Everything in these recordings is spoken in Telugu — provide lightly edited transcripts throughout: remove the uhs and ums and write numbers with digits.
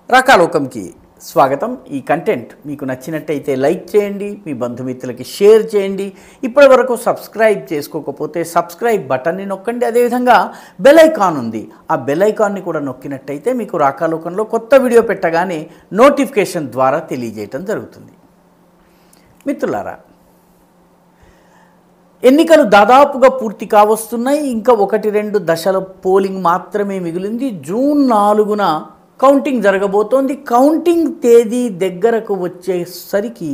రాకాలోకంకి స్వాగతం. ఈ కంటెంట్ మీకు నచ్చినట్టయితే లైక్ చేయండి, మీ బంధుమిత్రులకి షేర్ చేయండి. ఇప్పటివరకు సబ్స్క్రైబ్ చేసుకోకపోతే సబ్స్క్రైబ్ బటన్ని నొక్కండి. అదేవిధంగా బెల్ ఐకాన్ ఉంది, ఆ బెల్ ఐకాన్ని కూడా నొక్కినట్టయితే మీకు రాకాలోకంలో కొత్త వీడియో పెట్టగానే నోటిఫికేషన్ ద్వారా తెలియజేయటం జరుగుతుంది. మిత్రులారా, ఎన్నికలు దాదాపుగా పూర్తి కావస్తున్నాయి. ఇంకా 1-2 దశల పోలింగ్ మాత్రమే మిగిలింది. జూన్ 4న కౌంటింగ్ జరగబోతోంది. కౌంటింగ్ తేదీ దగ్గరకు వచ్చేసరికి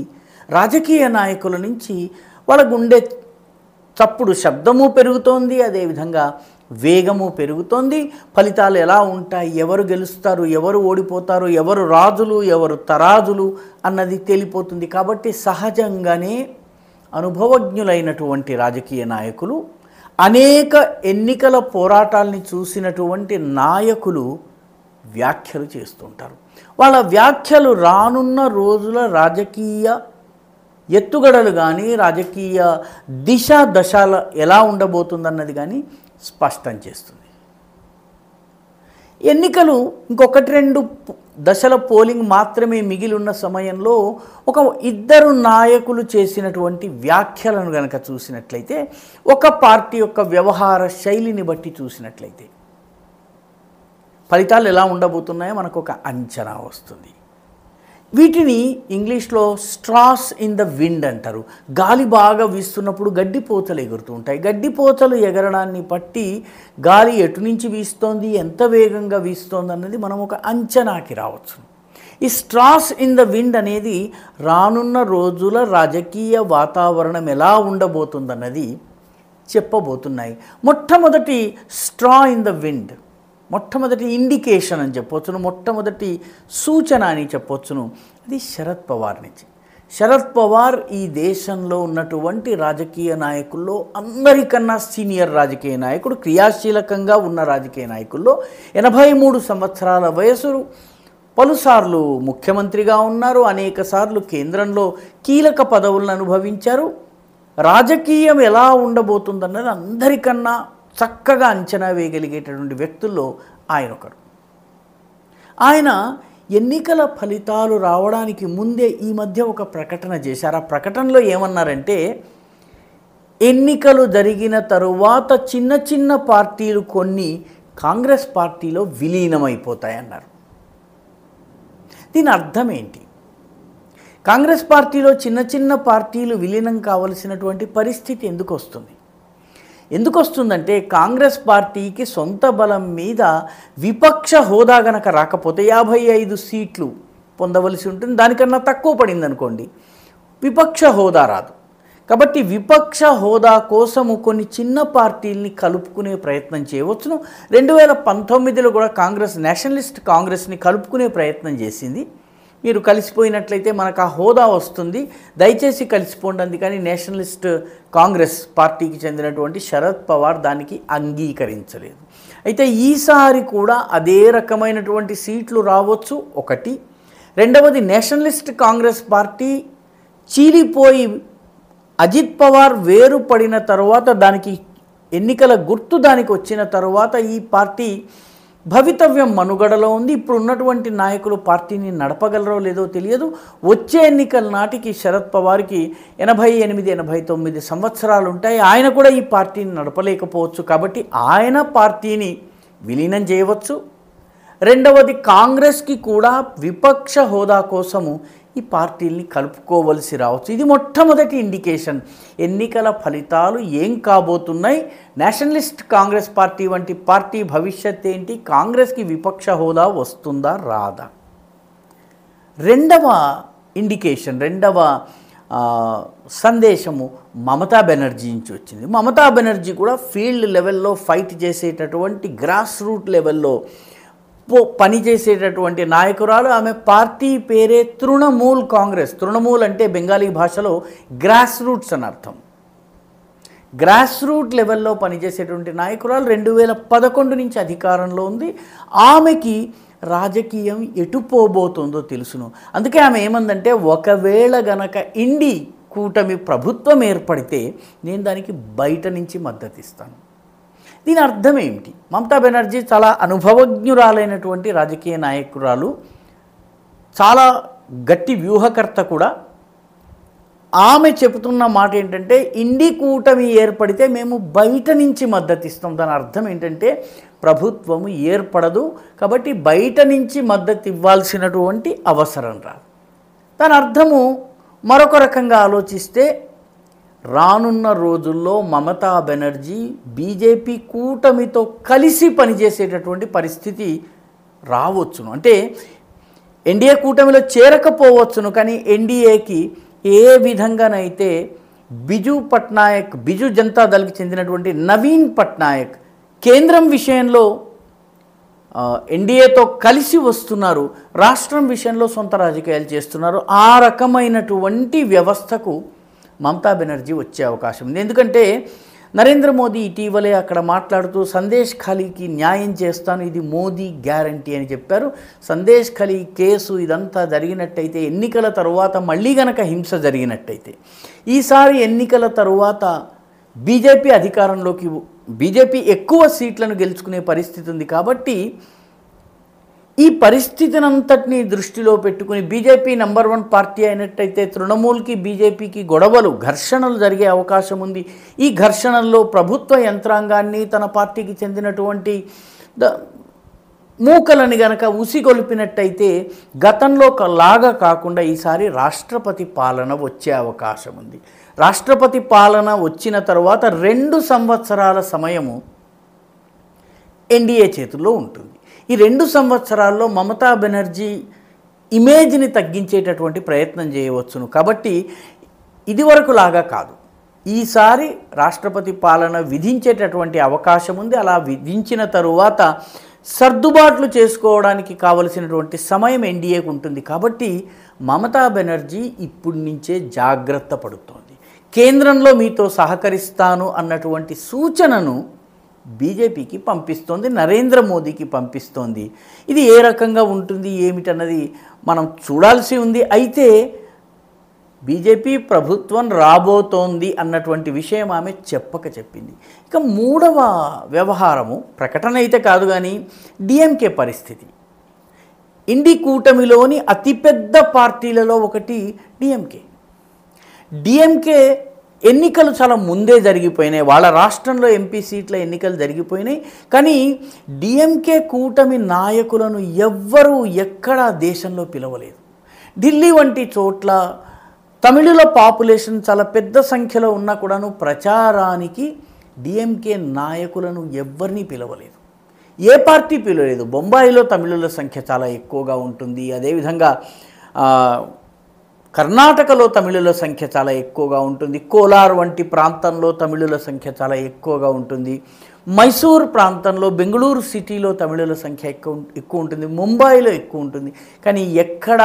రాజకీయ నాయకుల నుంచి వాళ్ళ గుండె చప్పుడు శబ్దము పెరుగుతోంది, అదేవిధంగా వేగము పెరుగుతోంది. ఫలితాలు ఎలా ఉంటాయి, ఎవరు గెలుస్తారు, ఎవరు ఓడిపోతారు, ఎవరు రాజులు, ఎవరు తరాజులు అన్నది తేలిపోతుంది. కాబట్టి సహజంగానే అనుభవజ్ఞులైనటువంటి రాజకీయ నాయకులు, అనేక ఎన్నికల పోరాటాలని చూసినటువంటి నాయకులు వ్యాఖ్యలు చేస్తుంటారు. వాళ్ళ వ్యాఖ్యలు రానున్న రోజుల రాజకీయ ఎత్తుగడలు కానీ, రాజకీయ దిశ దశలు ఎలా ఉండబోతుందన్నది కానీ స్పష్టం చేస్తుంది. ఎన్నికలు ఇంకొకటి 2 దశల పోలింగ్ మాత్రమే మిగిలి ఉన్న సమయంలో ఒక 2 నాయకులు చేసినటువంటి వ్యాఖ్యలను కనుక చూసినట్లయితే, ఒక పార్టీ యొక్క వ్యవహార శైలిని బట్టి చూసినట్లయితే ఫలితాలు ఎలా ఉండబోతున్నాయో మనకు ఒక అంచనా వస్తుంది. వీటిని ఇంగ్లీష్లో స్ట్రాస్ ఇన్ ద విండ్ అంటారు. గాలి బాగా వీస్తున్నప్పుడు గడ్డిపోతలు ఎగురుతూ ఉంటాయి. గడ్డిపోతలు ఎగరడాన్ని బట్టి గాలి ఎటు నుంచి వీస్తోంది, ఎంత వేగంగా వీస్తోంది అన్నది మనం ఒక అంచనాకి రావచ్చు. ఈ స్ట్రాస్ ఇన్ ద విండ్ అనేది రానున్న రోజుల రాజకీయ వాతావరణం ఎలా ఉండబోతుందన్నది చెప్పబోతున్నాయి. మొట్టమొదటి స్ట్రా ఇన్ ద విండ్, మొట్టమొదటి ఇండికేషన్ అని చెప్పవచ్చును, మొట్టమొదటి సూచన అని చెప్పవచ్చును, అది శరద్ పవార్ నుంచి. శరద్ పవార్ ఈ దేశంలో ఉన్నటువంటి రాజకీయ నాయకుల్లో అందరికన్నా సీనియర్ రాజకీయ నాయకుడు, క్రియాశీలకంగా ఉన్న రాజకీయ నాయకుల్లో 83 సంవత్సరాల వయసు, పలుసార్లు ముఖ్యమంత్రిగా ఉన్నారు, అనేక సార్లు కేంద్రంలో కీలక పదవులను అనుభవించారు. రాజకీయం ఎలా ఉండబోతుందన్నది అందరికన్నా చక్కగా అంచనా వేయగలిగేటటువంటి వ్యక్తుల్లో ఆయన ఒకరు. ఆయన ఎన్నికల ఫలితాలు రావడానికి ముందే ఈ మధ్య ఒక ప్రకటన చేశారు. ఆ ప్రకటనలో ఏమన్నారంటే, ఎన్నికలు జరిగిన తరువాత చిన్న చిన్న పార్టీలు కొన్ని కాంగ్రెస్ పార్టీలో విలీనమైపోతాయన్నారు. దీని అర్థం ఏంటి? కాంగ్రెస్ పార్టీలో చిన్న చిన్న పార్టీలు విలీనం కావలసినటువంటి పరిస్థితి ఎందుకు వస్తుంది? ఎందుకు వస్తుందంటే, కాంగ్రెస్ పార్టీకి సొంత బలం మీద విపక్ష హోదా గనక రాకపోతే 55 సీట్లు పొందవలసి ఉంటుంది. దానికన్నా తక్కువ పడింది అనుకోండి, విపక్ష హోదా రాదు. కాబట్టి విపక్ష హోదా కోసము కొన్ని చిన్న పార్టీల్ని కలుపుకునే ప్రయత్నం చేయవచ్చును. 2019లో కూడా కాంగ్రెస్ నేషనలిస్ట్ కాంగ్రెస్ని కలుపుకునే ప్రయత్నం చేసింది. మీరు కలిసిపోయినట్లయితే మనకు ఆ హోదా వస్తుంది, దయచేసి కలిసిపోండి అందుకని నేషనలిస్ట్ కాంగ్రెస్ పార్టీకి చెందినటువంటి శరద్ పవార్ దానికి అంగీకరించలేదు. అయితే ఈసారి కూడా అదే రకమైనటువంటి సీట్లు రావచ్చు, ఒకటి. రెండవది, నేషనలిస్ట్ కాంగ్రెస్ పార్టీ చీలిపోయి అజిత్ పవార్ వేరుపడిన తర్వాత, దానికి ఎన్నికల గుర్తు దానికి వచ్చిన తర్వాత ఈ పార్టీ భవితవ్యం మనుగడలో ఉంది. ఇప్పుడు ఉన్నటువంటి నాయకులు పార్టీని నడపగలరో లేదో తెలియదు. వచ్చే ఎన్నికల నాటికి శరద్ పవార్కి 88-89 సంవత్సరాలు ఉంటాయి. ఆయన కూడా ఈ పార్టీని నడపలేకపోవచ్చు. కాబట్టి ఆయన పార్టీని విలీనం చేయవచ్చు. రెండవది, కాంగ్రెస్కి కూడా విపక్ష హోదా కోసము ఈ పార్టీల్ని కలుపుకోవలసి రావచ్చు. ఇది మొట్టమొదటి ఇండికేషన్. ఎన్నికల ఫలితాలు ఏం కాబోతున్నాయి, నేషనలిస్ట్ కాంగ్రెస్ పార్టీ వంటి పార్టీ భవిష్యత్ ఏంటి, కాంగ్రెస్కి విపక్ష హోదా వస్తుందా రాదా? రెండవ ఇండికేషన్, రెండవ సందేశము మమతా బెనర్జీ నుంచి వచ్చింది. మమతా బెనర్జీ కూడా ఫీల్డ్ లెవెల్లో ఫైట్ చేసేటటువంటి, గ్రాస్ రూట్ లెవెల్లో పనిచేసేటటువంటి నాయకురాలు. ఆమె పార్టీ పేరే తృణమూల్ కాంగ్రెస్. తృణమూల్ అంటే బెంగాలీ భాషలో గ్రాస్ రూట్స్ అని అర్థం. గ్రాస్ రూట్ లెవెల్లో పనిచేసేటువంటి నాయకురాలు 2011 నుంచి అధికారంలో ఉంది. ఆమెకి రాజకీయం ఎటు పోబోతుందో తెలుసును. అందుకే ఆమె ఏమందంటే, ఒకవేళ గనక ఇండి కూటమి ప్రభుత్వం ఏర్పడితే నేను దానికి బయట నుంచి మద్దతు ఇస్తాను. దీని అర్థం ఏమిటి? మమతా బెనర్జీ చాలా అనుభవజ్ఞురాలైనటువంటి రాజకీయ నాయకురాలు. చాలా గట్టి వ్యూహకర్త కూడా. ఆమె చెబుతున్న మాట ఏంటంటే ఇండి కూటమి ఏర్పడితే మేము బయట నుంచి మద్దతు ఇస్తాం. దాని అర్థం ఏంటంటే ప్రభుత్వము ఏర్పడదు కాబట్టి బయట నుంచి మద్దతు ఇవ్వాల్సినటువంటి అవసరం రాదు. దాని అర్థము మరొక రకంగా ఆలోచిస్తే రానున్న రోజుల్లో మమతా బెనర్జీ బీజేపీ కూటమితో కలిసి పనిచేసేటటువంటి పరిస్థితి రావచ్చును. అంటే ఎన్డీఏ కూటమిలో చేరకపోవచ్చును, కానీ ఎన్డీఏకి ఏ విధంగానైతే బిజు జనతా దళకి చెందినటువంటి నవీన్ పట్నాయక్ కేంద్రం విషయంలో ఎన్డీఏతో కలిసి వస్తున్నారు, రాష్ట్రం విషయంలో సొంత రాజకీయాలు చేస్తున్నారు, ఆ రకమైనటువంటి వ్యవస్థకు మమతా బెనర్జీ వచ్చే అవకాశం ఉంది. ఎందుకంటే నరేంద్ర మోదీ ఇటీవలే అక్కడ మాట్లాడుతూ సందేశ్ ఖలీకి న్యాయం చేస్తాను, ఇది మోదీ గ్యారంటీ అని చెప్పారు. సందేశ్ ఖలీ కేసు ఇదంతా జరిగినట్టయితే, ఎన్నికల తరువాత మళ్ళీ గనక హింస జరిగినట్టయితే, ఈసారి ఎన్నికల తరువాత బీజేపీ ఎక్కువ సీట్లను గెలుచుకునే పరిస్థితి ఉంది. కాబట్టి ఈ పరిస్థితినంతటినీ దృష్టిలో పెట్టుకుని బీజేపీ నంబర్ 1 పార్టీ అయినట్టయితే తృణమూల్కి బీజేపీకి ఘర్షణలు జరిగే అవకాశం ఉంది. ఈ ఘర్షణల్లో ప్రభుత్వ యంత్రాంగాన్ని తన పార్టీకి చెందినటువంటి మూకలని గనక ఉసిగొల్పినట్టయితే గతంలో లాగా కాకుండా ఈసారి రాష్ట్రపతి పాలన వచ్చే అవకాశం ఉంది. రాష్ట్రపతి పాలన వచ్చిన తర్వాత 2 సంవత్సరాల సమయము ఎన్డీఏ చేతుల్లో ఉంటుంది. ఈ 2 సంవత్సరాల్లో మమతా బెనర్జీ ఇమేజ్ని తగ్గించేటటువంటి ప్రయత్నం చేయవచ్చును. కాబట్టి ఇదివరకు లాగా కాదు, ఈసారి రాష్ట్రపతి పాలన విధించేటటువంటి అవకాశం ఉంది. అలా విధించిన తరువాత సర్దుబాట్లు చేసుకోవడానికి కావలసినటువంటి సమయం ఎన్డీఏకు ఉంటుంది. కాబట్టి మమతా బెనర్జీ ఇప్పటి నుంచే జాగ్రత్త పడుతోంది. కేంద్రంలో మీతో సహకరిస్తాను అన్నటువంటి సూచనను బీజేపీకి పంపిస్తోంది, నరేంద్ర మోదీకి పంపిస్తోంది. ఇది ఏ రకంగా ఉంటుంది ఏమిటన్నది మనం చూడాల్సి ఉంది. అయితే బీజేపీ ప్రభుత్వం రాబోతోంది అన్నటువంటి విషయం ఆమె చెప్పింది. ఇక 3వ వ్యవహారము ప్రకటన అయితే కాదు కానీ డిఎంకే పరిస్థితి. ఇండి కూటమిలోని అతిపెద్ద పార్టీలలో ఒకటి డిఎంకే ఎన్నికలు చాలా ముందే జరిగిపోయినాయి. వాళ్ళ రాష్ట్రంలో ఎంపీ సీట్ల ఎన్నికలు జరిగిపోయినాయి. కానీ డిఎంకే కూటమి నాయకులను ఎవ్వరూ ఎక్కడా దేశంలో పిలవలేదు. ఢిల్లీ వంటి చోట్ల తమిళుల పాపులేషన్ చాలా పెద్ద సంఖ్యలో ఉన్నా కూడాను ప్రచారానికి డిఎంకే నాయకులను ఎవ్వరినీ పిలవలేదు. ఏ పార్టీ పిలవలేదు. బొంబాయిలో తమిళుల సంఖ్య చాలా ఎక్కువగా ఉంటుంది. అదేవిధంగా కర్ణాటకలో తమిళుల సంఖ్య చాలా ఎక్కువగా ఉంటుంది. కోలార్ వంటి ప్రాంతంలో తమిళుల సంఖ్య చాలా ఎక్కువగా ఉంటుంది. మైసూర్ ప్రాంతంలో, బెంగళూరు సిటీలో తమిళుల సంఖ్య ఎక్కువ ఉంటుంది. ముంబైలో ఎక్కువ ఉంటుంది. కానీ ఎక్కడ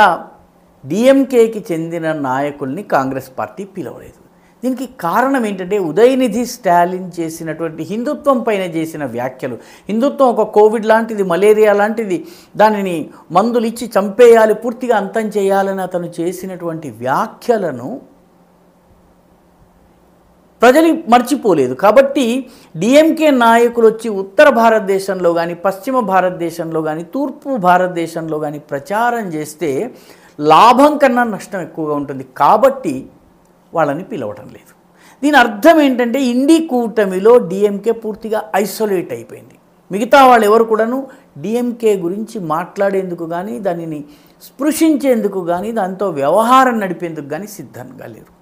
డిఎంకేకి చెందిన నాయకుల్ని కాంగ్రెస్ పార్టీ పిలవలేదు. దీనికి కారణం ఏంటంటే ఉదయనిధి స్టాలిన్ చేసినటువంటి హిందుత్వం పైన చేసిన వ్యాఖ్యలు. హిందుత్వం ఒక కోవిడ్ లాంటిది, మలేరియా లాంటిది, దానిని మందులు ఇచ్చి చంపేయాలి, పూర్తిగా అంతం చేయాలని అతను చేసినటువంటి వ్యాఖ్యలను ప్రజలు మర్చిపోలేదు. కాబట్టి డిఎంకే నాయకులు వచ్చి ఉత్తర భారతదేశంలో కానీ, పశ్చిమ భారతదేశంలో కానీ, తూర్పు భారతదేశంలో కానీ ప్రచారం చేస్తే లాభం కన్నా నష్టం ఎక్కువగా ఉంటుంది. కాబట్టి వాళ్ళని పిలవటం లేదు. దీని అర్థం ఏంటంటే ఇండి కూటమిలో డిఎంకే పూర్తిగా ఐసోలేట్ అయిపోయింది. మిగతా వాళ్ళు ఎవరు కూడాను డిఎంకే గురించి మాట్లాడేందుకు కానీ, దానిని స్పృశించేందుకు కానీ, దాంతో వ్యవహారం నడిపేందుకు కానీ సిద్ధంగా లేరు.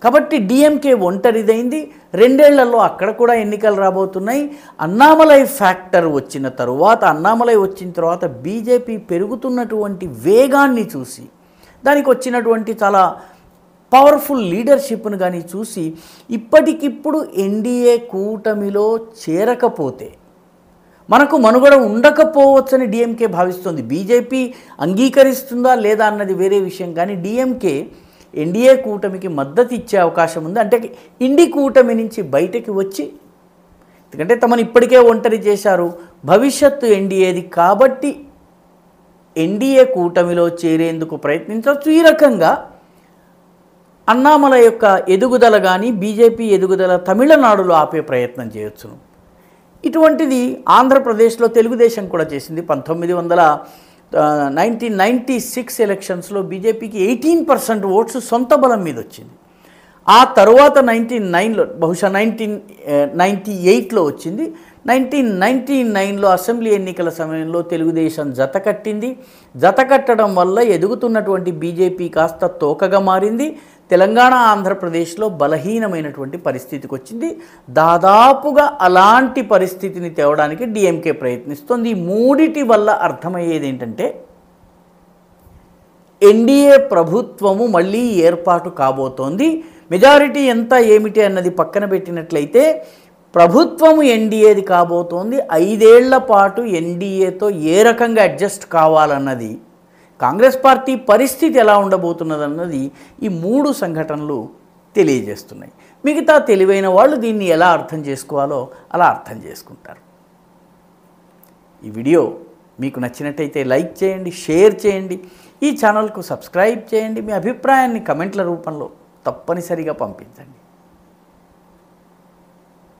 కాబట్టి డిఎంకే ఒంటరిదైంది. 2 ఏళ్లలో అక్కడ కూడా ఎన్నికలు రాబోతున్నాయి. అన్నామలై ఫ్యాక్టర్ వచ్చిన తర్వాత బీజేపీ పెరుగుతున్నటువంటి వేగాన్ని చూసి, దానికి వచ్చినటువంటి చాలా పవర్ఫుల్ లీడర్షిప్ను కానీ చూసి, ఇప్పటికిప్పుడు ఎన్డీఏ కూటమిలో చేరకపోతే మనకు మనుగడ ఉండకపోవచ్చని డిఎంకే భావిస్తుంది. బీజేపీ అంగీకరిస్తుందా లేదా అన్నది వేరే విషయం. కానీ డిఎంకే ఎన్డీఏ కూటమికి మద్దతు ఇచ్చే అవకాశం ఉంది. అంటే ఇండి కూటమి నుంచి బయటకి వచ్చి, ఎందుకంటే తమను ఇప్పటికే ఒంటరి చేశారు, భవిష్యత్తు ఎన్డీఏది కాబట్టి ఎన్డీఏ కూటమిలో చేరేందుకు ప్రయత్నించవచ్చు. ఈ రకంగా అన్నామలై యొక్క ఎదుగుదల కానీ, బీజేపీ ఎదుగుదల తమిళనాడులో ఆపే ప్రయత్నం చేయొచ్చును. ఇటువంటిది ఆంధ్రప్రదేశ్లో తెలుగుదేశం కూడా చేసింది. 1996 ఎలక్షన్స్లో బీజేపీకి 18% ఓట్స్ సొంత బలం మీద వచ్చింది. ఆ తర్వాత 1999లో బహుశా 1998లో వచ్చింది. 1999లో అసెంబ్లీ ఎన్నికల సమయంలో తెలుగుదేశం జతకట్టింది. జతకట్టడం వల్ల ఎదుగుతున్నటువంటి బీజేపీ కాస్త తోకగా మారింది. తెలంగాణ ఆంధ్రప్రదేశ్లో బలహీనమైనటువంటి పరిస్థితికి వచ్చింది. దాదాపుగా అలాంటి పరిస్థితిని తేవడానికి డిఎంకే ప్రయత్నిస్తోంది. ఈ మూడిటి వల్ల అర్థమయ్యేది ఏంటంటే ఎన్డీఏ ప్రభుత్వము మళ్ళీ ఏర్పాటు కాబోతోంది. మెజారిటీ ఎంత ఏమిటి అన్నది పక్కన పెట్టినట్లయితే ప్రభుత్వము ఎన్డీఏది కాబోతోంది. 5 ఏళ్ల పాటు ఎన్డీఏతో ఏ రకంగా అడ్జస్ట్ కావాలన్నది, కాంగ్రెస్ పార్టీ పరిస్థితి ఎలా ఉండబోతున్నదన్నది ఈ 3 సంఘటనలు తెలియజేస్తున్నాయి. మిగతా తెలివైన వాళ్ళు దీన్ని ఎలా అర్థం చేసుకోవాలో అలా అర్థం చేసుకుంటారు. ఈ వీడియో మీకు నచ్చినట్టయితే లైక్ చేయండి, షేర్ చేయండి, ఈ ఛానల్కు సబ్స్క్రైబ్ చేయండి. మీ అభిప్రాయాన్ని కమెంట్ల రూపంలో తప్పనిసరిగా పంపించండి.